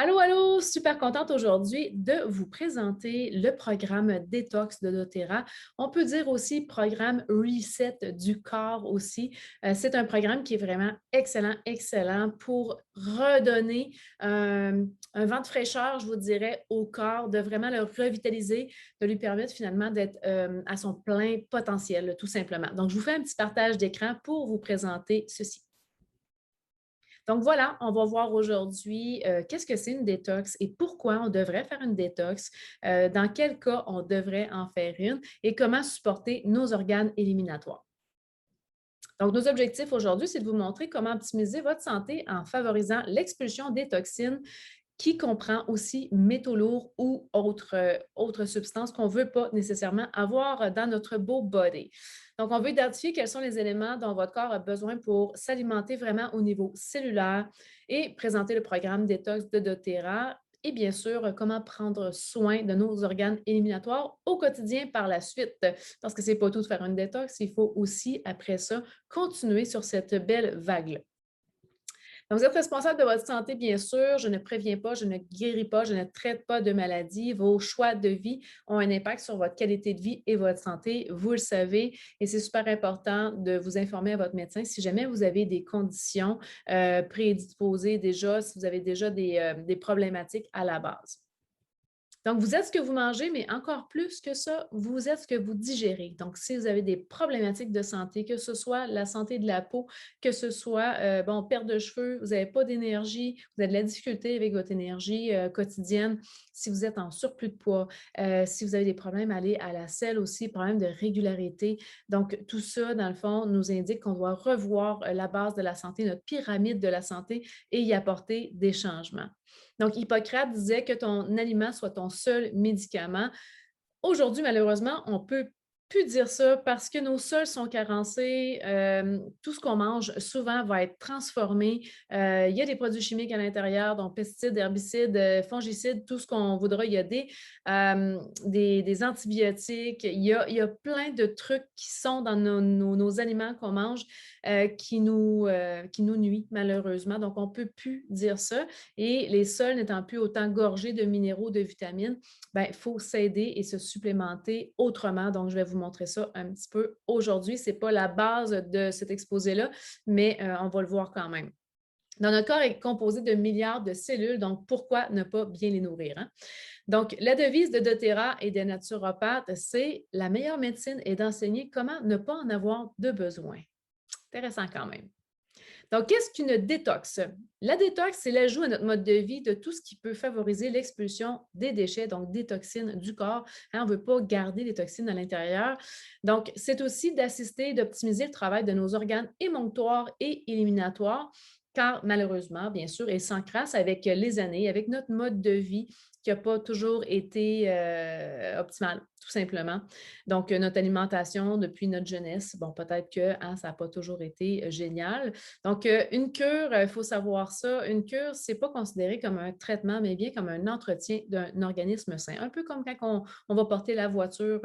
Allô, allô, super contente aujourd'hui de vous présenter le programme Détox de doTERRA. On peut dire aussi programme Reset du corps aussi. C'est un programme qui est vraiment excellent, excellent pour redonner un vent de fraîcheur, je vous dirais, au corps, de vraiment le revitaliser, de lui permettre finalement d'être à son plein potentiel, tout simplement. Donc, je vous fais un petit partage d'écran pour vous présenter ceci. Donc voilà, on va voir aujourd'hui qu'est-ce que c'est une détox et pourquoi on devrait faire une détox, dans quel cas on devrait en faire une et comment supporter nos organes éliminatoires. Donc, nos objectifs aujourd'hui, c'est de vous montrer comment optimiser votre santé en favorisant l'expulsion des toxines qui comprend aussi métaux lourds ou autres substances qu'on ne veut pas nécessairement avoir dans notre beau body. Donc, on veut identifier quels sont les éléments dont votre corps a besoin pour s'alimenter vraiment au niveau cellulaire et présenter le programme détox de doTERRA et bien sûr, comment prendre soin de nos organes éliminatoires au quotidien par la suite. Parce que ce n'est pas tout de faire une détox, il faut aussi, après ça, continuer sur cette belle vague-là. Donc, vous êtes responsable de votre santé, bien sûr. Je ne préviens pas, je ne guéris pas, je ne traite pas de maladie. Vos choix de vie ont un impact sur votre qualité de vie et votre santé. Vous le savez, et c'est super important de vous informer à votre médecin si jamais vous avez des conditions prédisposées déjà, si vous avez déjà des problématiques à la base. Donc, vous êtes ce que vous mangez, mais encore plus que ça, vous êtes ce que vous digérez. Donc, si vous avez des problématiques de santé, que ce soit la santé de la peau, que ce soit, perte de cheveux, vous n'avez pas d'énergie, vous avez de la difficulté avec votre énergie quotidienne, si vous êtes en surplus de poids, si vous avez des problèmes à aller à la selle aussi, problèmes de régularité. Donc, tout ça, dans le fond, nous indique qu'on doit revoir la base de la santé, notre pyramide de la santé et y apporter des changements. Donc, Hippocrate disait que ton aliment soit ton seul médicament. Aujourd'hui, malheureusement, on peut plus dire ça parce que nos sols sont carencés. Tout ce qu'on mange souvent va être transformé. Il y a des produits chimiques à l'intérieur, donc pesticides, herbicides, fongicides, tout ce qu'on voudra. Il y a des antibiotiques. Il y a plein de trucs qui sont dans nos aliments qu'on mange qui nous nuisent malheureusement. Donc, on ne peut plus dire ça. Et les sols n'étant plus autant gorgés de minéraux, de vitamines, ben, il faut s'aider et se supplémenter autrement. Donc, je vais vous montrer ça un petit peu aujourd'hui. Ce n'est pas la base de cet exposé-là, mais on va le voir quand même. Notre corps est composé de milliards de cellules, donc pourquoi ne pas bien les nourrir? Hein? Donc, la devise de doTERRA et des naturopathes, c'est la meilleure médecine est d'enseigner comment ne pas en avoir de besoin. Intéressant quand même. Donc, qu'est-ce qu'une détox? La détox, c'est l'ajout à notre mode de vie de tout ce qui peut favoriser l'expulsion des déchets, donc des toxines du corps. Hein, on ne veut pas garder les toxines à l'intérieur. Donc, c'est aussi d'assister et d'optimiser le travail de nos organes émonctoires et éliminatoires, car malheureusement, bien sûr, et sans crasse avec les années, avec notre mode de vie qui n'a pas toujours été optimal, tout simplement. Donc, notre alimentation depuis notre jeunesse, bon, peut-être que hein, ça n'a pas toujours été génial. Donc, une cure, il faut savoir ça, une cure, ce n'est pas considéré comme un traitement, mais bien comme un entretien d'un organisme sain. Un peu comme quand on va porter la voiture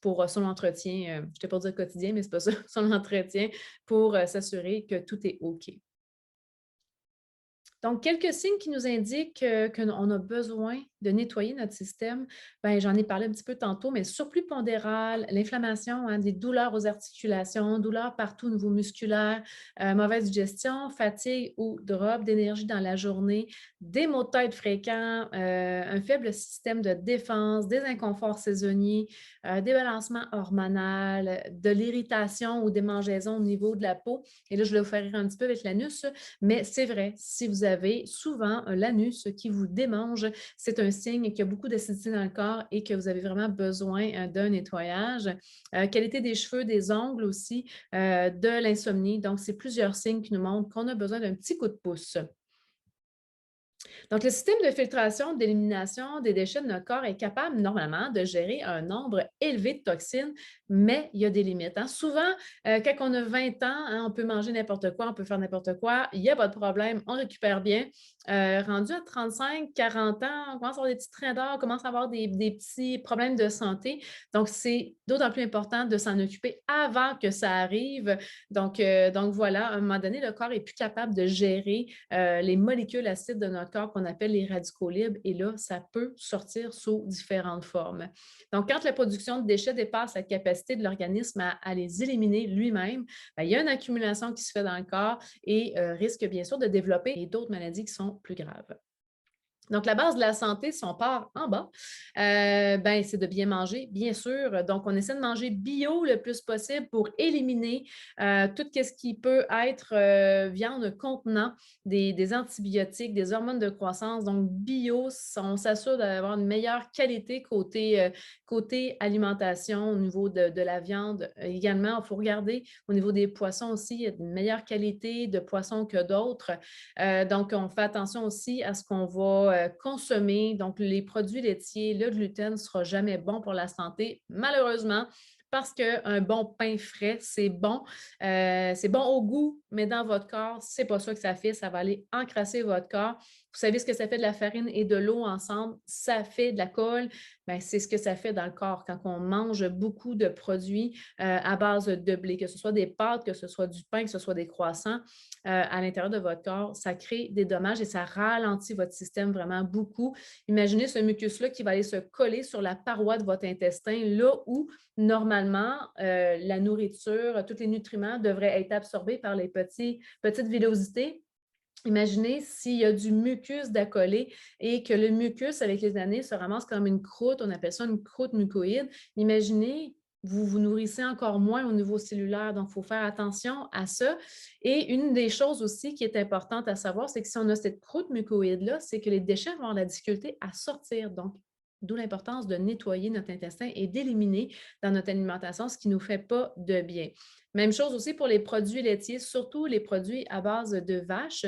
pour son entretien, je ne vais pas dire quotidien, mais ce n'est pas ça, son entretien pour s'assurer que tout est OK. Donc, quelques signes qui nous indiquent qu'on a besoin de nettoyer notre système, ben, j'en ai parlé un petit peu tantôt, mais surplus pondéral, l'inflammation, hein, des douleurs aux articulations, douleurs partout au niveau musculaire, mauvaise digestion, fatigue ou drop d'énergie dans la journée, des maux de tête fréquents, un faible système de défense, des inconforts saisonniers, débalancement hormonal, de l'irritation ou des démangeaisons au niveau de la peau. Et là, je vais vous faire rire un petit peu avec l'anus, mais c'est vrai, si vous avez souvent l'anus qui vous démange, c'est un signe qu'il y a beaucoup d'acidité dans le corps et que vous avez vraiment besoin d'un nettoyage. Qualité des cheveux, des ongles aussi, de l'insomnie. Donc, c'est plusieurs signes qui nous montrent qu'on a besoin d'un petit coup de pouce. Donc, le système de filtration, d'élimination des déchets de notre corps est capable normalement de gérer un nombre élevé de toxines, mais il y a des limites. Hein. Souvent, quand on a 20 ans, hein, on peut manger n'importe quoi, on peut faire n'importe quoi, il n'y a pas de problème, on récupère bien. Rendu à 35, 40 ans, on commence à avoir des petits traits d'or, on commence à avoir des petits problèmes de santé. Donc, c'est d'autant plus important de s'en occuper avant que ça arrive. Donc voilà, à un moment donné, le corps est plus capable de gérer les molécules acides de notre corps qu'on qu'on appelle les radicaux libres et là, ça peut sortir sous différentes formes. Donc, quand la production de déchets dépasse la capacité de l'organisme à les éliminer lui-même, bien, il y a une accumulation qui se fait dans le corps et risque bien sûr de développer d'autres maladies qui sont plus graves. Donc, la base de la santé, si on part en bas, ben, c'est de bien manger, bien sûr. Donc, on essaie de manger bio le plus possible pour éliminer tout ce qui peut être viande contenant des antibiotiques, des hormones de croissance. Donc, bio, on s'assure d'avoir une meilleure qualité côté alimentation au niveau de la viande. Également, il faut regarder au niveau des poissons aussi, il y a une meilleure qualité de poissons que d'autres. Donc, on fait attention aussi à ce qu'on va consommer. Donc, les produits laitiers, le gluten ne sera jamais bon pour la santé, malheureusement, parce qu'un bon pain frais, c'est bon au goût, mais dans votre corps, c'est pas ça que ça fait. Ça va aller encrasser votre corps. Vous savez ce que ça fait de la farine et de l'eau ensemble? Ça fait de la colle. Bien, c'est ce que ça fait dans le corps quand on mange beaucoup de produits à base de blé, que ce soit des pâtes, que ce soit du pain, que ce soit des croissants à l'intérieur de votre corps, ça crée des dommages et ça ralentit votre système vraiment beaucoup. Imaginez ce mucus-là qui va aller se coller sur la paroi de votre intestin, là où normalement la nourriture, tous les nutriments devraient être absorbés par les petites villosités. Imaginez s'il y a du mucus d'accolé et que le mucus, avec les années, se ramasse comme une croûte. On appelle ça une croûte mucoïde. Imaginez, vous vous nourrissez encore moins au niveau cellulaire. Donc, il faut faire attention à ça. Et une des choses aussi qui est importante à savoir, c'est que si on a cette croûte mucoïde-là, c'est que les déchets vont avoir de la difficulté à sortir. Donc, d'où l'importance de nettoyer notre intestin et d'éliminer dans notre alimentation ce qui ne nous fait pas de bien. Même chose aussi pour les produits laitiers, surtout les produits à base de vache.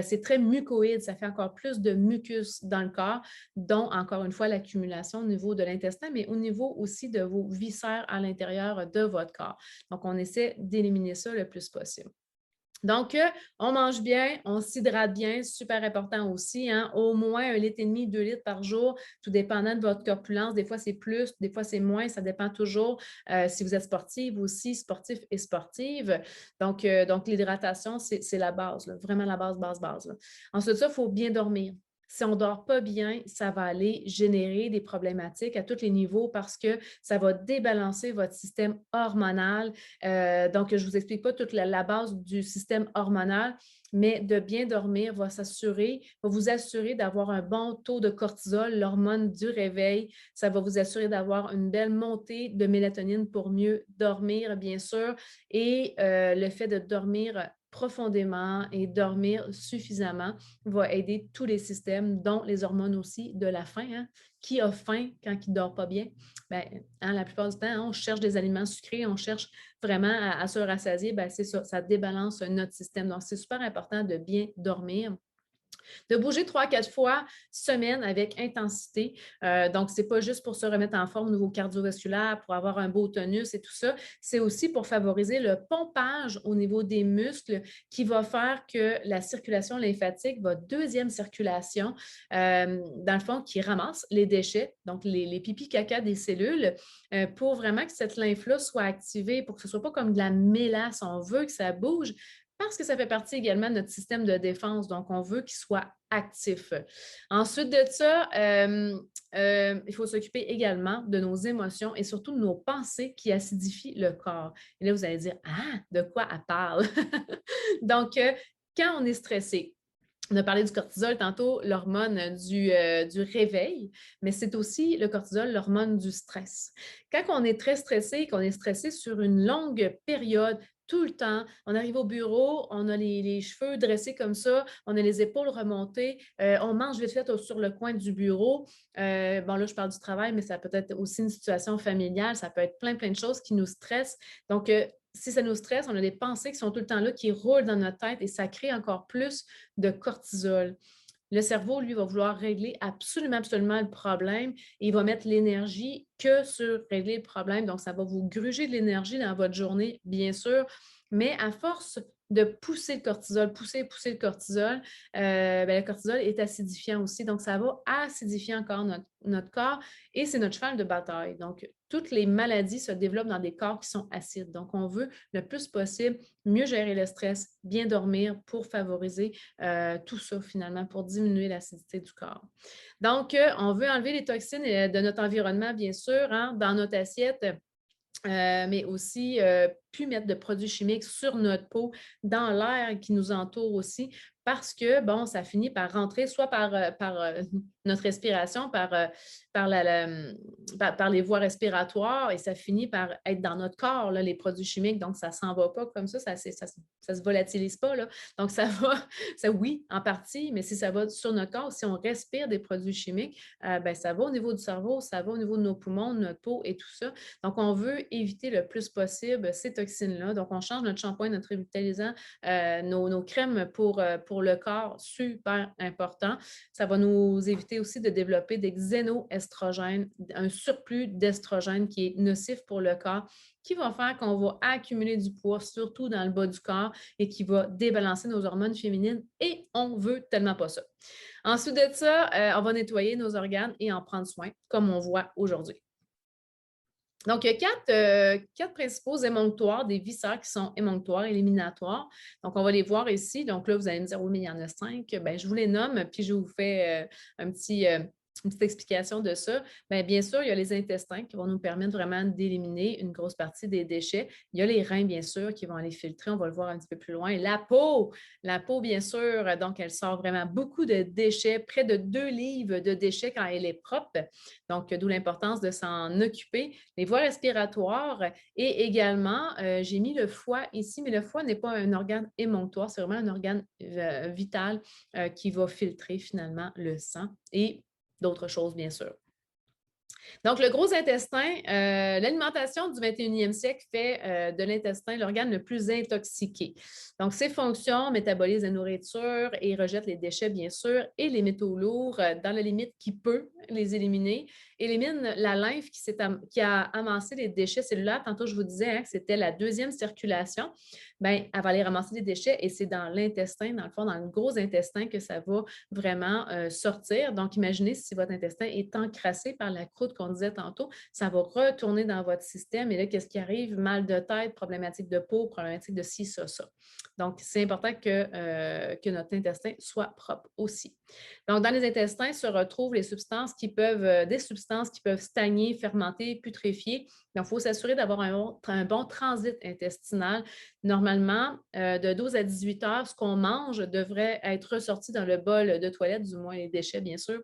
C'est très mucoïde, ça fait encore plus de mucus dans le corps, dont encore une fois l'accumulation au niveau de l'intestin, mais au niveau aussi de vos viscères à l'intérieur de votre corps. Donc, on essaie d'éliminer ça le plus possible. Donc, on mange bien, on s'hydrate bien, super important aussi, hein? Au moins 1,5 litre, 2 litres par jour, tout dépendant de votre corpulence. Des fois, c'est plus, des fois, c'est moins, ça dépend toujours si vous êtes sportive aussi, sportif et sportive. Donc l'hydratation, c'est la base, là, vraiment la base, là. Ensuite, ça, il faut bien dormir. Si on ne dort pas bien, ça va aller générer des problématiques à tous les niveaux parce que ça va débalancer votre système hormonal. Donc, je ne vous explique pas toute la base du système hormonal, mais de bien dormir va vous assurer d'avoir un bon taux de cortisol, l'hormone du réveil. Ça va vous assurer d'avoir une belle montée de mélatonine pour mieux dormir, bien sûr. Et le fait de dormir profondément et dormir suffisamment va aider tous les systèmes, dont les hormones aussi de la faim. Hein. Qui a faim quand il ne dort pas bien? Bien, hein, la plupart du temps, hein, on cherche des aliments sucrés, on cherche vraiment à se rassasier, ben, c'est ça débalance notre système. Donc, c'est super important de bien dormir. De bouger 3 à 4 fois semaine avec intensité. Donc, ce n'est pas juste pour se remettre en forme au niveau cardiovasculaire, pour avoir un beau tonus et tout ça. C'est aussi pour favoriser le pompage au niveau des muscles qui va faire que la circulation lymphatique, votre deuxième circulation, dans le fond, qui ramasse les déchets, donc les pipis caca des cellules, pour vraiment que cette lymphe-là soit activée, pour que ce ne soit pas comme de la mélasse. On veut que ça bouge, parce que ça fait partie également de notre système de défense. Donc, on veut qu'il soit actif. Ensuite de ça, il faut s'occuper également de nos émotions et surtout de nos pensées qui acidifient le corps. Et là, vous allez dire, ah, de quoi elle parle? Donc, quand on est stressé, on a parlé du cortisol tantôt, l'hormone du réveil, mais c'est aussi le cortisol, l'hormone du stress. Quand on est très stressé, qu'on est stressé sur une longue période, tout le temps, on arrive au bureau, on a les cheveux dressés comme ça, on a les épaules remontées, on mange vite fait sur le coin du bureau. Bon, là, je parle du travail, mais ça peut être aussi une situation familiale, ça peut être plein de choses qui nous stressent. Donc, si ça nous stresse, on a des pensées qui sont tout le temps là, qui roulent dans notre tête et ça crée encore plus de cortisol. Le cerveau, lui, va vouloir régler absolument le problème et il va mettre l'énergie que sur régler le problème. Donc, ça va vous gruger de l'énergie dans votre journée, bien sûr, mais à force de pousser le cortisol, pousser le cortisol, ben, le cortisol est acidifiant aussi. Donc, ça va acidifier encore notre corps et c'est notre cheval de bataille. Donc, toutes les maladies se développent dans des corps qui sont acides. Donc, on veut le plus possible mieux gérer le stress, bien dormir pour favoriser tout ça finalement, pour diminuer l'acidité du corps. Donc, on veut enlever les toxines de notre environnement, bien sûr, hein, dans notre assiette. Mais aussi plus mettre de produits chimiques sur notre peau, dans l'air qui nous entoure aussi, parce que, bon, ça finit par rentrer soit par notre respiration, par les voies respiratoires, et ça finit par être dans notre corps, là, les produits chimiques. Donc, ça ne s'en va pas comme ça se volatilise pas. Là. Donc, ça va, oui, en partie, mais si ça va sur notre corps, si on respire des produits chimiques, ben, ça va au niveau du cerveau, ça va au niveau de nos poumons, de notre peau et tout ça. Donc, on veut éviter le plus possible ces toxines-là. Donc, on change notre shampoing, notre revitalisant, nos crèmes pour le corps, super important. Ça va nous éviter aussi de développer des xénoestrogènes, un surplus d'estrogène qui est nocif pour le corps, qui va faire qu'on va accumuler du poids, surtout dans le bas du corps, et qui va débalancer nos hormones féminines. Et on veut tellement pas ça. Ensuite de ça, on va nettoyer nos organes et en prendre soin, comme on voit aujourd'hui. Donc, il y a quatre principaux émonctoires des viscères qui sont émonctoires, éliminatoires. Donc, on va les voir ici. Donc là, vous allez me dire, oui, mais il y en a 5. Bien, je vous les nomme, puis je vous fais une petite explication de ça. Bien sûr, il y a les intestins qui vont nous permettre vraiment d'éliminer une grosse partie des déchets. Il y a les reins, bien sûr, qui vont aller filtrer. On va le voir un petit peu plus loin. La peau, bien sûr, donc elle sort vraiment beaucoup de déchets, près de 2 livres de déchets quand elle est propre. Donc, d'où l'importance de s'en occuper. Les voies respiratoires et également, j'ai mis le foie ici, mais le foie n'est pas un organe émonctoire, c'est vraiment un organe vital qui va filtrer finalement le sang et d'autres choses, bien sûr. Donc, le gros intestin, l'alimentation du 21e siècle fait de l'intestin l'organe le plus intoxiqué. Donc, ses fonctions métabolisent la nourriture et rejettent les déchets, bien sûr, et les métaux lourds dans la limite qui peut les éliminer. Élimine la lymphe qui a amassé les déchets cellulaires. Tantôt, je vous disais hein, que c'était la deuxième circulation. Bien, elle va aller ramasser les déchets et c'est dans l'intestin, dans le fond, dans le gros intestin que ça va vraiment sortir. Donc, imaginez si votre intestin est encrassé par la croûte qu'on disait tantôt, ça va retourner dans votre système. Et là, qu'est-ce qui arrive? Mal de tête, problématique de peau, problématique de ci, ça. Donc, c'est important que notre intestin soit propre aussi. Donc, dans les intestins se retrouvent des substances qui peuvent stagner, fermenter, putréfier. Donc, il faut s'assurer d'avoir un bon transit intestinal. Normalement, de 12 à 18 heures, ce qu'on mange devrait être ressorti dans le bol de toilette, du moins les déchets, bien sûr.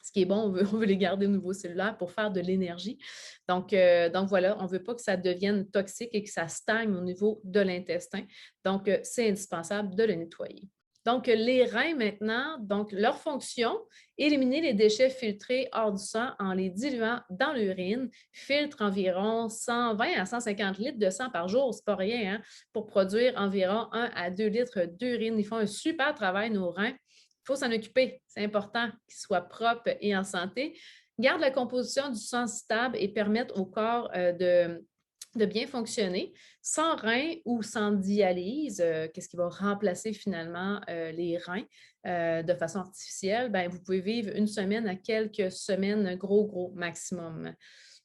Ce qui est bon, on veut les garder au niveau cellulaire pour faire de l'énergie. Donc voilà, on ne veut pas que ça devienne toxique et que ça stagne au niveau de l'intestin. Donc, c'est indispensable de le nettoyer. Donc, les reins maintenant, donc leur fonction, éliminer les déchets filtrés hors du sang en les diluant dans l'urine, filtre environ 120 à 150 litres de sang par jour, c'est pas rien, hein, pour produire environ 1 à 2 litres d'urine. Ils font un super travail, nos reins. Il faut s'en occuper. C'est important qu'ils soient propres et en santé. Garde la composition du sang stable et permettent au corps de bien fonctionner. Sans rein ou sans dialyse, qu'est-ce qui va remplacer finalement les reins de façon artificielle? Bien, vous pouvez vivre 1 semaine à quelques semaines, gros maximum.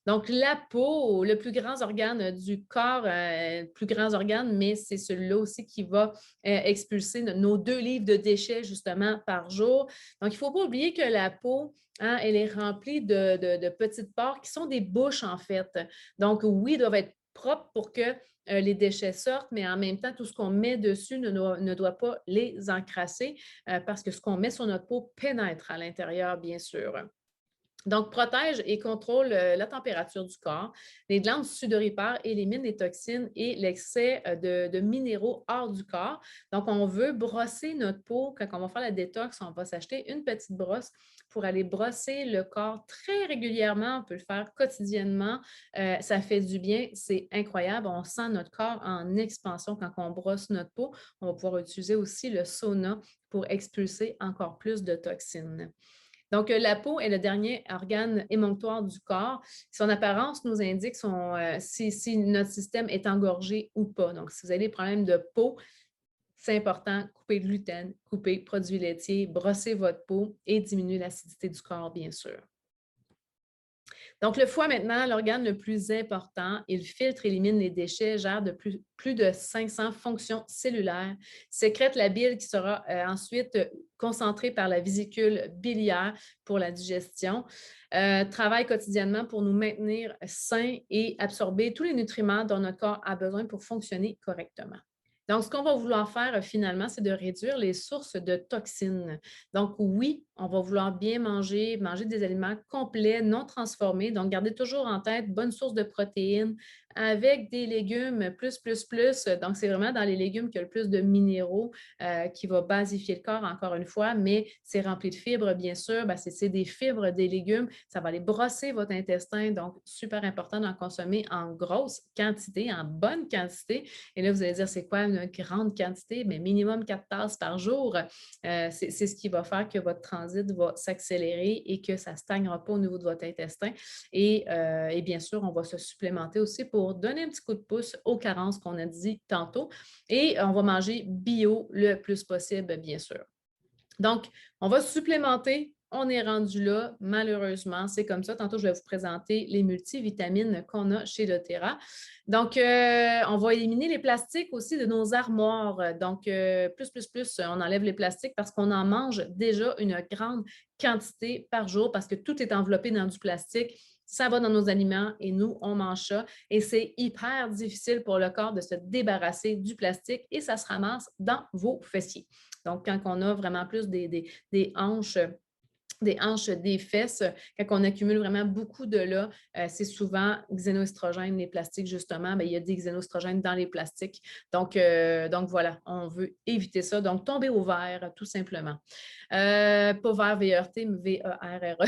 Donc, la peau, le plus grand organe du corps, plus grand organe, mais c'est celui-là aussi qui va expulser nos 2 livres de déchets, justement, par jour. Donc, il ne faut pas oublier que la peau, hein, elle est remplie de petites pores qui sont des bouches, en fait. Donc, oui, ils doivent être propres pour que les déchets sortent, mais en même temps, tout ce qu'on met dessus ne doit pas les encrasser parce que ce qu'on met sur notre peau pénètre à l'intérieur, bien sûr. Donc, protège et contrôle la température du corps. Les glandes sudoripare éliminent les toxines et l'excès de minéraux hors du corps. Donc, on veut brosser notre peau. Quand on va faire la détox, on va s'acheter une petite brosse pour aller brosser le corps très régulièrement. On peut le faire quotidiennement. Ça fait du bien. C'est incroyable. On sent notre corps en expansion quand on brosse notre peau. On va pouvoir utiliser aussi le sauna pour expulser encore plus de toxines. Donc, la peau est le dernier organe émonctoire du corps. Son apparence nous indique si notre système est engorgé ou pas. Donc, si vous avez des problèmes de peau, c'est important, couper le gluten, couper produits laitiers, brosser votre peau et diminuer l'acidité du corps, bien sûr. Donc, le foie, maintenant, l'organe le plus important, il filtre, élimine les déchets, gère de plus de 500 fonctions cellulaires, sécrète la bile qui sera ensuite concentrée par la vésicule biliaire pour la digestion, travaille quotidiennement pour nous maintenir sains et absorber tous les nutriments dont notre corps a besoin pour fonctionner correctement. Donc, ce qu'on va vouloir faire finalement, c'est de réduire les sources de toxines. Donc, oui, on va vouloir bien manger, manger des aliments complets, non transformés. Donc, gardez toujours en tête bonne source de protéines avec des légumes plus, plus, plus. Donc, c'est vraiment dans les légumes qu'il y a le plus de minéraux qui va basifier le corps, encore une fois, mais c'est rempli de fibres, bien sûr. Ben, c'est des fibres des légumes. Ça va aller brosser votre intestin. Donc, super important d'en consommer en grosse quantité, en bonne quantité. Et là, vous allez dire, c'est quoi une grande quantité? Mais minimum 4 tasses par jour. C'est ce qui va faire que votre transit va s'accélérer et que ça ne stagnera pas au niveau de votre intestin. Et bien sûr, on va se supplémenter aussi pour donner un petit coup de pouce aux carences qu'on a dit tantôt. Et on va manger bio le plus possible, bien sûr. Donc, on va se supplémenter. On est rendu là, malheureusement, c'est comme ça. Tantôt, je vais vous présenter les multivitamines qu'on a chez doTERRA. Donc, on va éliminer les plastiques aussi de nos armoires. Donc, plus, on enlève les plastiques parce qu'on en mange déjà une grande quantité par jour parce que tout est enveloppé dans du plastique. Ça va dans nos aliments et nous, on mange ça. Et c'est hyper difficile pour le corps de se débarrasser du plastique et ça se ramasse dans vos fessiers. Donc, quand on a vraiment plus des hanches, des fesses, quand on accumule vraiment beaucoup de là, c'est souvent xénoestrogènes, les plastiques, justement. Bien, il y a des xénoestrogènes dans les plastiques. Donc voilà, on veut éviter ça. Donc, tomber au vert, tout simplement. Pas vert, V-E-R-T, mais V-E-R-R-E.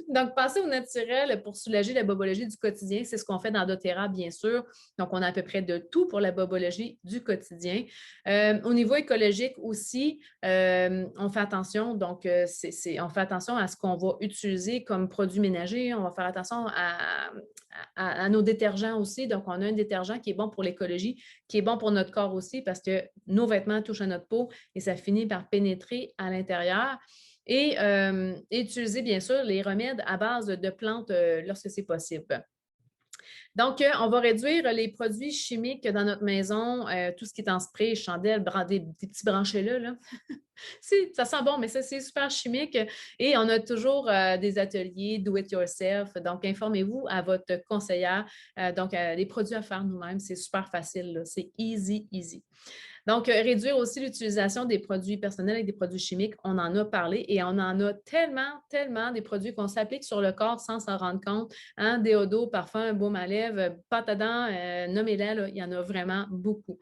Donc, passer au naturel pour soulager la bobologie du quotidien, c'est ce qu'on fait dans doTERRA, bien sûr. Donc, on a à peu près de tout pour la bobologie du quotidien. Au niveau écologique aussi, on fait attention. Donc, on fait attention à ce qu'on va utiliser comme produit ménager. On va faire attention à nos détergents aussi. Donc, on a un détergent qui est bon pour l'écologie, qui est bon pour notre corps aussi parce que nos vêtements touchent à notre peau et ça finit par pénétrer à l'intérieur. Et utiliser, bien sûr, les remèdes à base de plantes lorsque c'est possible. Donc, on va réduire les produits chimiques dans notre maison, tout ce qui est en spray, chandelles, des petits branchelets, là. Ça sent bon, mais ça, c'est super chimique. Et on a toujours des ateliers do it yourself. Donc, informez-vous à votre conseillère. Donc, les produits à faire nous-mêmes, c'est super facile. C'est easy, easy. Donc, réduire aussi l'utilisation des produits personnels avec des produits chimiques, on en a parlé et on en a tellement, tellement des produits qu'on s'applique sur le corps sans s'en rendre compte. Hein? Déodo, parfum, baume à lèvres, pâte à dents, nommez-les, il y en a vraiment beaucoup.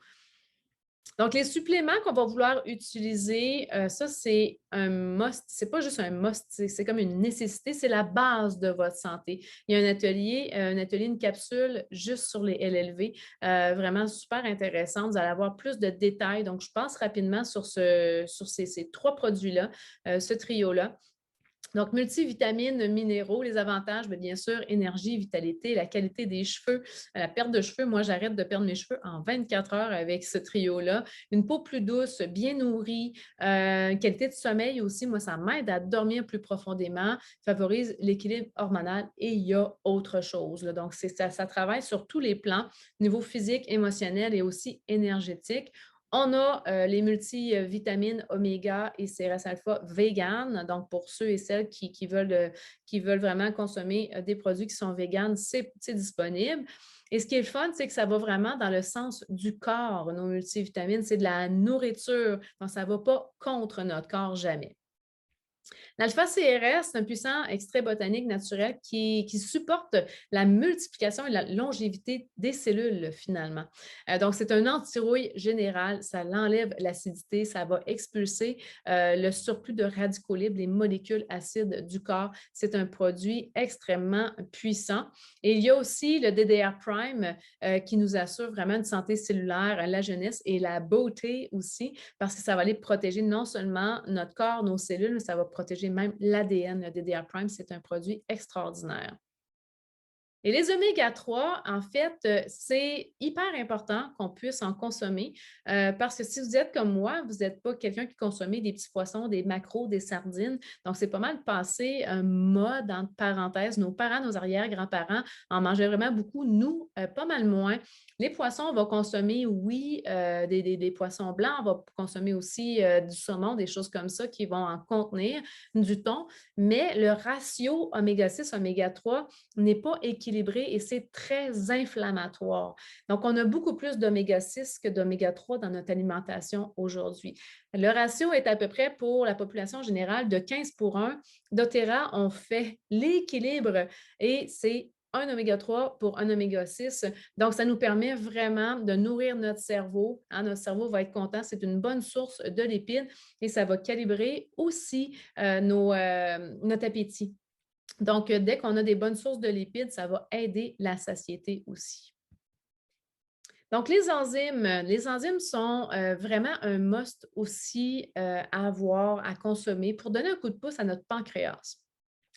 Donc, les suppléments qu'on va vouloir utiliser, ça, c'est un must. Ce n'est pas juste un must, c'est comme une nécessité, c'est la base de votre santé. Il y a un atelier, une capsule juste sur les LLV, vraiment super intéressante. Vous allez avoir plus de détails. Donc, je passe rapidement sur ces trois produits-là, ce trio-là. Donc, multivitamines, minéraux, les avantages, bien sûr, énergie, vitalité, la qualité des cheveux, la perte de cheveux. Moi, j'arrête de perdre mes cheveux en 24 heures avec ce trio-là. Une peau plus douce, bien nourrie, qualité de sommeil aussi. Moi, ça m'aide à dormir plus profondément, favorise l'équilibre hormonal et il y a autre chose. Là. Donc, ça travaille sur tous les plans, niveau physique, émotionnel et aussi énergétique. On a les multivitamines oméga et CRS alpha vegan. Donc, pour ceux et celles qui veulent vraiment consommer des produits qui sont véganes, c'est disponible. Et ce qui est le fun, c'est que ça va vraiment dans le sens du corps, nos multivitamines. C'est de la nourriture. Donc, ça ne va pas contre notre corps jamais. L'alpha-CRS, c'est un puissant extrait botanique naturel qui supporte la multiplication et la longévité des cellules, finalement. Donc, c'est un antirouille général. Ça enlève l'acidité, ça va expulser le surplus de radicaux libres, les molécules acides du corps. C'est un produit extrêmement puissant. Et il y a aussi le DDR Prime qui nous assure vraiment une santé cellulaire, la jeunesse et la beauté aussi, parce que ça va aller protéger non seulement notre corps, nos cellules, mais ça va protéger même l'ADN. Le DDR Prime, c'est un produit extraordinaire. Et les oméga 3, en fait, c'est hyper important qu'on puisse en consommer parce que si vous êtes comme moi, vous n'êtes pas quelqu'un qui consomme des petits poissons, des maquereaux, des sardines. Donc, c'est pas mal passé un mode, entre parenthèses. Nos parents, nos arrière-grands-parents en mangeaient vraiment beaucoup. Nous, pas mal moins. Les poissons, on va consommer, oui, des poissons blancs. On va consommer aussi du saumon, des choses comme ça qui vont en contenir, du thon. Mais le ratio oméga 6, oméga 3 n'est pas équilibré et c'est très inflammatoire. Donc, on a beaucoup plus d'oméga 6 que d'oméga 3 dans notre alimentation aujourd'hui. Le ratio est à peu près pour la population générale de 15 pour 1. doTERRA, on fait l'équilibre et c'est un oméga 3 pour un oméga 6. Donc, ça nous permet vraiment de nourrir notre cerveau. Hein, notre cerveau va être content. C'est une bonne source de lipides et ça va calibrer aussi notre appétit. Donc, dès qu'on a des bonnes sources de lipides, ça va aider la satiété aussi. Donc, les enzymes sont vraiment un must aussi à avoir, à consommer pour donner un coup de pouce à notre pancréas.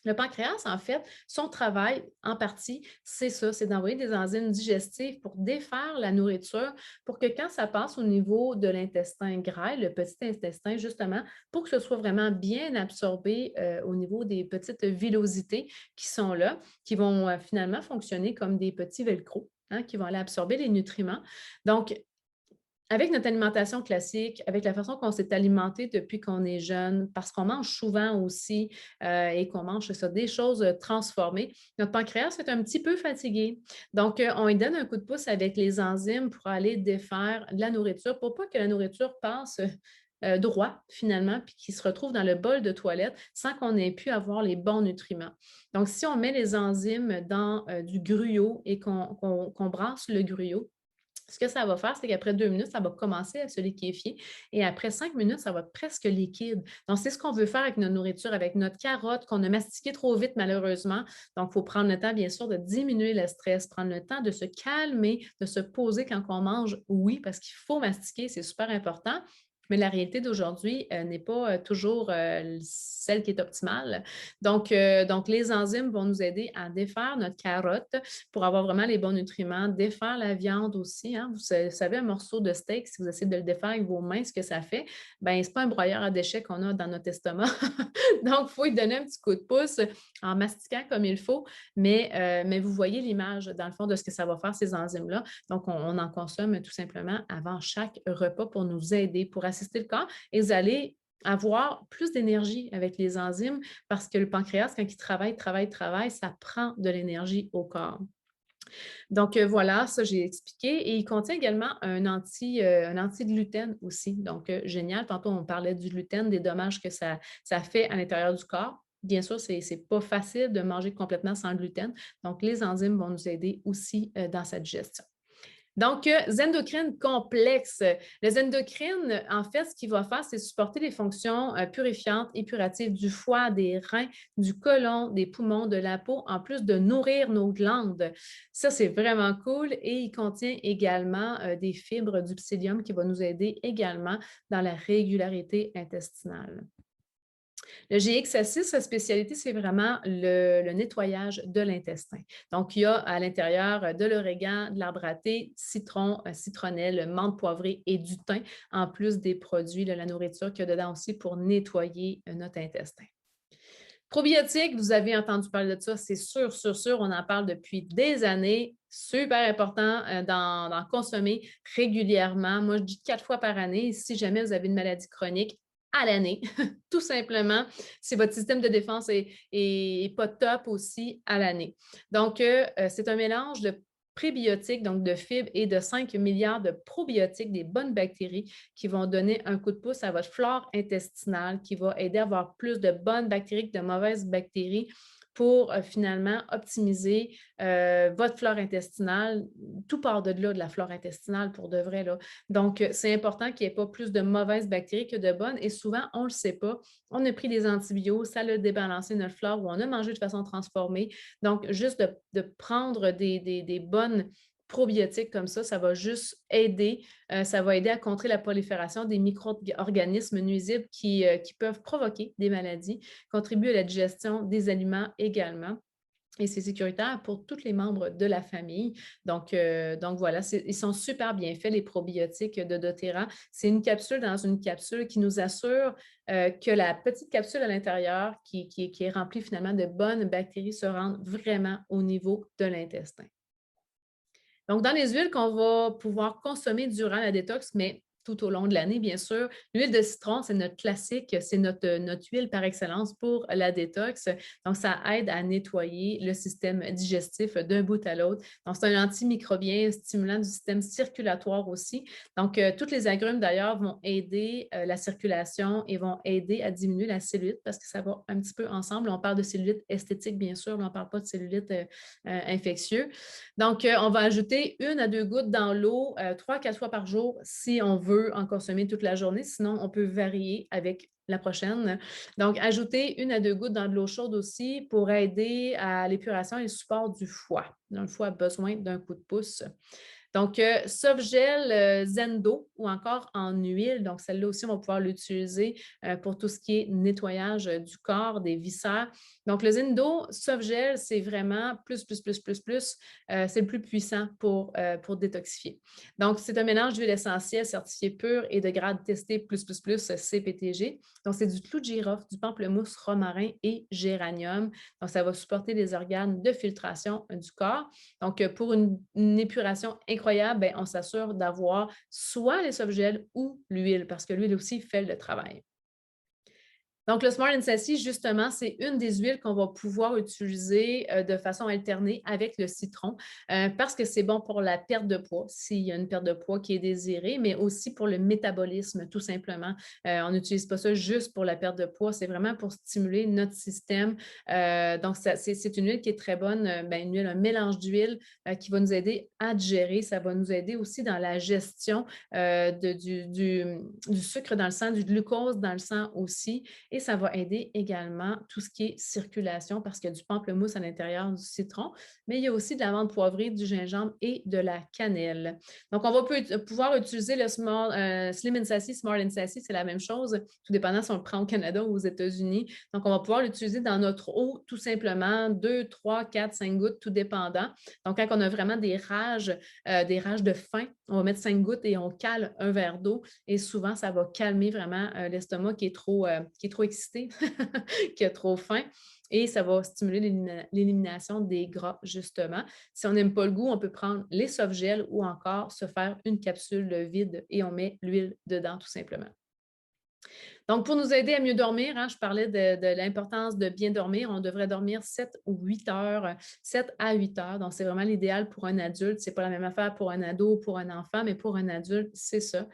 Le pancréas, en fait, son travail, en partie, c'est ça, c'est d'envoyer des enzymes digestives pour défaire la nourriture, pour que quand ça passe au niveau de l'intestin grêle, le petit intestin, justement, pour que ce soit vraiment bien absorbé au niveau des petites villosités qui sont là, qui vont finalement fonctionner comme des petits velcro, hein, qui vont aller absorber les nutriments. Donc, avec notre alimentation classique, avec la façon qu'on s'est alimenté depuis qu'on est jeune, parce qu'on mange souvent aussi et qu'on mange ça, des choses transformées, notre pancréas est un petit peu fatigué. Donc, on lui donne un coup de pouce avec les enzymes pour aller défaire la nourriture, pour pas que la nourriture passe droit finalement, puis qu'il se retrouve dans le bol de toilette sans qu'on ait pu avoir les bons nutriments. Donc, si on met les enzymes dans du gruau et qu'on brasse le gruau, ce que ça va faire, c'est qu'après 2 minutes, ça va commencer à se liquéfier et après 5 minutes, ça va être presque liquide. Donc, c'est ce qu'on veut faire avec notre nourriture, avec notre carotte qu'on a mastiquée trop vite, malheureusement. Donc, il faut prendre le temps, bien sûr, de diminuer le stress, prendre le temps de se calmer, de se poser quand on mange, oui, parce qu'il faut mastiquer, c'est super important. Mais la réalité d'aujourd'hui n'est pas toujours celle qui est optimale. Donc, les enzymes vont nous aider à défaire notre carotte pour avoir vraiment les bons nutriments, défaire la viande aussi. Hein. Vous savez, un morceau de steak, si vous essayez de le défaire avec vos mains, ce que ça fait, ben, ce n'est pas un broyeur à déchets qu'on a dans notre estomac. Donc, il faut lui donner un petit coup de pouce en mastiquant comme il faut, mais vous voyez l'image, dans le fond, de ce que ça va faire, ces enzymes-là. Donc, on en consomme tout simplement avant chaque repas pour nous aider, pour assister le corps et vous allez avoir plus d'énergie avec les enzymes parce que le pancréas, quand il travaille, ça prend de l'énergie au corps. Donc, voilà, ça, j'ai expliqué. Et il contient également un anti-gluten aussi. Donc, génial. Tantôt, on parlait du gluten, des dommages que ça fait à l'intérieur du corps. Bien sûr, ce n'est pas facile de manger complètement sans gluten. Donc, les enzymes vont nous aider aussi dans cette digestion. Donc, endocrines complexes. Les endocrines, en fait, ce qu'il va faire, c'est supporter les fonctions purifiantes et curatives du foie, des reins, du côlon, des poumons, de la peau, en plus de nourrir nos glandes. Ça, c'est vraiment cool. Et il contient également des fibres du psyllium qui vont nous aider également dans la régularité intestinale. Le GX6, sa spécialité, c'est vraiment le nettoyage de l'intestin. Donc, il y a à l'intérieur de l'origan, de l'arbre à thé, citron, citronnelle, menthe poivrée et du thym, en plus des produits de la nourriture qu'il y a dedans aussi pour nettoyer notre intestin. Probiotiques, vous avez entendu parler de ça, c'est sûr, sûr, sûr, on en parle depuis des années. Super important d'en consommer régulièrement. Moi, je dis 4 fois par année. Si jamais vous avez une maladie chronique, à l'année, tout simplement, si votre système de défense est pas top aussi à l'année. Donc, c'est un mélange de prébiotiques, donc de fibres, et de 5 milliards de probiotiques, des bonnes bactéries qui vont donner un coup de pouce à votre flore intestinale, qui va aider à avoir plus de bonnes bactéries que de mauvaises bactéries pour finalement optimiser votre flore intestinale. Tout part de là, de la flore intestinale pour de vrai. Là. Donc, c'est important qu'il n'y ait pas plus de mauvaises bactéries que de bonnes. Et souvent, on ne le sait pas. On a pris des antibiotiques, ça a débalancé notre flore ou on a mangé de façon transformée. Donc, juste de prendre des bonnes probiotiques comme ça va juste aider. Ça va aider à contrer la prolifération des micro-organismes nuisibles qui peuvent provoquer des maladies, contribuer à la digestion des aliments également. et c'est sécuritaire pour tous les membres de la famille. Donc voilà, ils sont super bien faits, les probiotiques de doTERRA. C'est une capsule dans une capsule qui nous assure que la petite capsule à l'intérieur, qui est remplie finalement de bonnes bactéries, se rende vraiment au niveau de l'intestin. Donc, dans les huiles qu'on va pouvoir consommer durant la détox, mais tout au long de l'année, bien sûr. L'huile de citron, c'est notre classique, c'est notre huile par excellence pour la détox. Donc, ça aide à nettoyer le système digestif d'un bout à l'autre. Donc, c'est un antimicrobien stimulant du système circulatoire aussi. Donc, tous les agrumes, d'ailleurs, vont aider la circulation et vont aider à diminuer la cellulite parce que ça va un petit peu ensemble. On parle de cellulite esthétique, bien sûr, mais on ne parle pas de cellulite infectieux. Donc, on va ajouter 1 à 2 gouttes dans l'eau 3 à 4 fois par jour si on veut en consommer toute la journée. Sinon, on peut varier avec la prochaine. Donc, ajouter 1 à 2 gouttes dans de l'eau chaude aussi pour aider à l'épuration et le support du foie. Donc, le foie a besoin d'un coup de pouce. Donc, Softgel Zendo ou encore en huile. Donc, celle-là aussi, on va pouvoir l'utiliser pour tout ce qui est nettoyage du corps, des viscères. Donc, le Zendo Softgel, c'est vraiment c'est le plus puissant pour détoxifier. Donc, c'est un mélange d'huile essentielle certifiée pure et de grade testé CPTG. Donc, c'est du clou de girofle, du pamplemousse, romarin et géranium. Donc, ça va supporter les organes de filtration du corps. Donc, pour une épuration incroyable, bien, on s'assure d'avoir soit les softgels ou l'huile, parce que l'huile aussi fait le travail. Donc, le Smart and Sassy, justement, c'est une des huiles qu'on va pouvoir utiliser de façon alternée avec le citron parce que c'est bon pour la perte de poids, s'il y a une perte de poids qui est désirée, mais aussi pour le métabolisme, tout simplement. On n'utilise pas ça juste pour la perte de poids, c'est vraiment pour stimuler notre système. Donc, c'est une huile qui est très bonne, une huile, un mélange d'huile qui va nous aider à digérer. Ça va nous aider aussi dans la gestion du sucre dans le sang, du glucose dans le sang aussi. Et ça va aider également tout ce qui est circulation parce qu'il y a du pamplemousse à l'intérieur du citron, mais il y a aussi de la menthe poivrée, du gingembre et de la cannelle. Donc, on va pouvoir utiliser le Slim and Sassy, Smart and Sassy, c'est la même chose, tout dépendant si on le prend au Canada ou aux États-Unis. Donc, on va pouvoir l'utiliser dans notre eau tout simplement, 2, 3, 4, 5 gouttes, tout dépendant. Donc, quand on a vraiment des rages de faim, on va mettre 5 gouttes et on cale un verre d'eau et souvent, ça va calmer vraiment l'estomac qui est trop excité, qui a trop faim. Et ça va stimuler l'élimination des gras, justement. Si on n'aime pas le goût, on peut prendre les soft gels ou encore se faire une capsule vide et on met l'huile dedans, tout simplement. Donc, pour nous aider à mieux dormir, je parlais de l'importance de bien dormir. On devrait dormir 7 ou 8 heures, 7 à 8 heures. Donc, c'est vraiment l'idéal pour un adulte. Ce n'est pas la même affaire pour un ado ou pour un enfant, mais pour un adulte, c'est ça.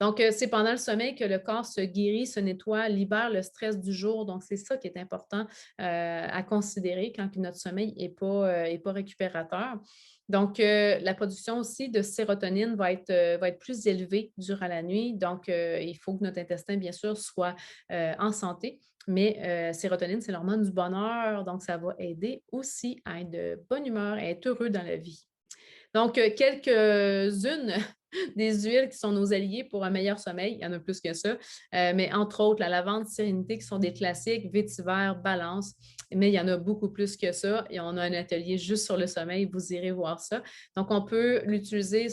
Donc, c'est pendant le sommeil que le corps se guérit, se nettoie, libère le stress du jour. Donc, c'est ça qui est important à considérer quand notre sommeil n'est pas récupérateur. Donc, la production aussi de sérotonine va être plus élevée durant la nuit. Donc, il faut que notre intestin, bien sûr, soit en santé. Mais sérotonine, c'est l'hormone du bonheur. Donc, ça va aider aussi à être de bonne humeur et être heureux dans la vie. Donc, quelques-unes des huiles qui sont nos alliés pour un meilleur sommeil. Il y en a plus que ça. Mais entre autres, la lavande, sérénité, qui sont des classiques, vétiver, balance. Mais il y en a beaucoup plus que ça. Et on a un atelier juste sur le sommeil. Vous irez voir ça. Donc, on peut l'utiliser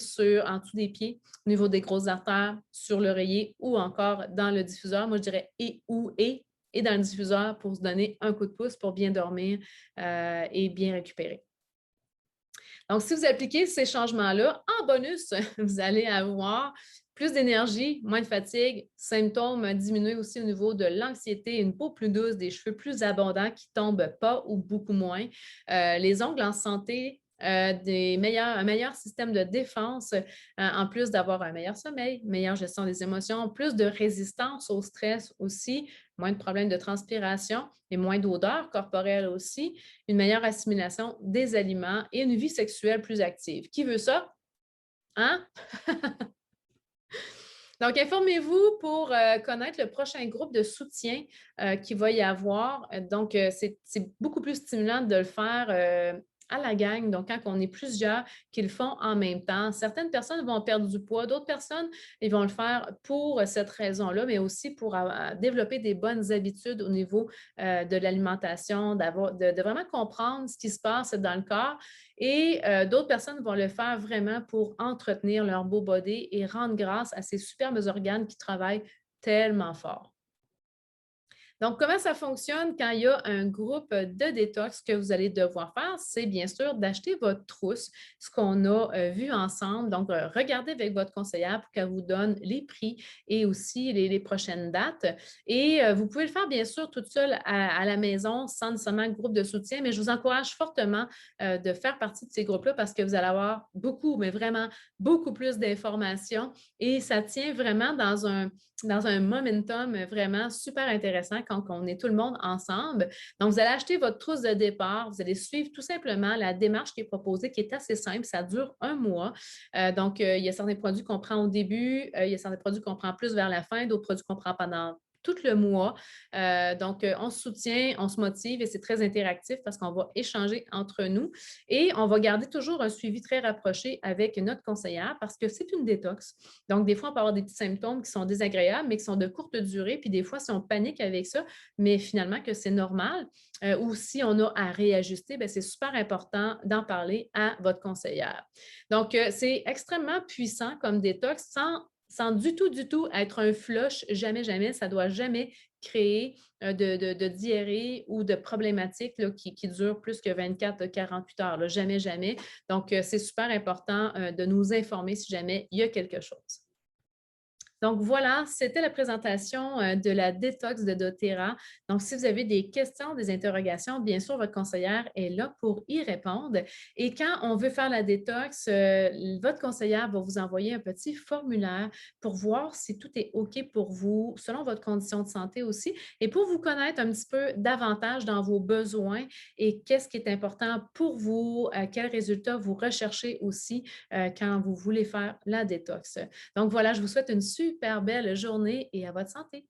en dessous des pieds, au niveau des grosses artères, sur l'oreiller ou encore dans le diffuseur. Moi, je dirais et dans le diffuseur pour se donner un coup de pouce pour bien dormir et bien récupérer. Donc, si vous appliquez ces changements-là, en bonus, vous allez avoir plus d'énergie, moins de fatigue, symptômes diminués aussi au niveau de l'anxiété, une peau plus douce, des cheveux plus abondants qui ne tombent pas ou beaucoup moins, les ongles en santé, un meilleur système de défense, en plus d'avoir un meilleur sommeil, meilleure gestion des émotions, plus de résistance au stress aussi, moins de problèmes de transpiration et moins d'odeur corporelle aussi, une meilleure assimilation des aliments et une vie sexuelle plus active. Qui veut ça? Hein? Donc, informez-vous pour connaître le prochain groupe de soutien qu'il va y avoir. Donc, c'est beaucoup plus stimulant de le faire à la gang. Donc, quand on est plusieurs qui le font en même temps, certaines personnes vont perdre du poids, d'autres personnes, ils vont le faire pour cette raison-là, mais aussi pour développer des bonnes habitudes au niveau de l'alimentation, de vraiment comprendre ce qui se passe dans le corps. Et d'autres personnes vont le faire vraiment pour entretenir leur beau body et rendre grâce à ces superbes organes qui travaillent tellement fort. Donc, comment ça fonctionne quand il y a un groupe de détox? Ce que vous allez devoir faire, c'est bien sûr d'acheter votre trousse, ce qu'on a vu ensemble. Donc, regardez avec votre conseillère pour qu'elle vous donne les prix et aussi les prochaines dates. Et vous pouvez le faire, bien sûr, toute seule à la maison, sans nécessairement groupe de soutien, mais je vous encourage fortement de faire partie de ces groupes-là parce que vous allez avoir beaucoup, mais vraiment beaucoup plus d'informations et ça tient vraiment dans un momentum vraiment super intéressant quand on est tout le monde ensemble. Donc, vous allez acheter votre trousse de départ, vous allez suivre tout simplement la démarche qui est proposée, qui est assez simple. Ça dure un mois. Donc, il y a certains produits qu'on prend au début, il y a certains produits qu'on prend plus vers la fin, d'autres produits qu'on prend pendant tout le mois. Donc, on se soutient, on se motive et c'est très interactif parce qu'on va échanger entre nous et on va garder toujours un suivi très rapproché avec notre conseillère parce que c'est une détox. Donc, des fois, on peut avoir des petits symptômes qui sont désagréables, mais qui sont de courte durée. Puis des fois, si on panique avec ça, mais finalement que c'est normal, ou si on a à réajuster, bien, c'est super important d'en parler à votre conseillère. Donc, c'est extrêmement puissant comme détox sans du tout être un flush, jamais, jamais. Ça ne doit jamais créer de diarrhée ou de problématiques là, qui durent plus que 24 à 48 heures. Là. Jamais, jamais. Donc, c'est super important de nous informer si jamais il y a quelque chose. Donc voilà, c'était la présentation de la détox de doTERRA. Donc, si vous avez des questions, des interrogations, bien sûr, votre conseillère est là pour y répondre. Et quand on veut faire la détox, votre conseillère va vous envoyer un petit formulaire pour voir si tout est OK pour vous, selon votre condition de santé aussi, et pour vous connaître un petit peu davantage dans vos besoins et qu'est-ce qui est important pour vous, quels résultats vous recherchez aussi quand vous voulez faire la détox. Donc voilà, je vous souhaite une super belle journée et à votre santé.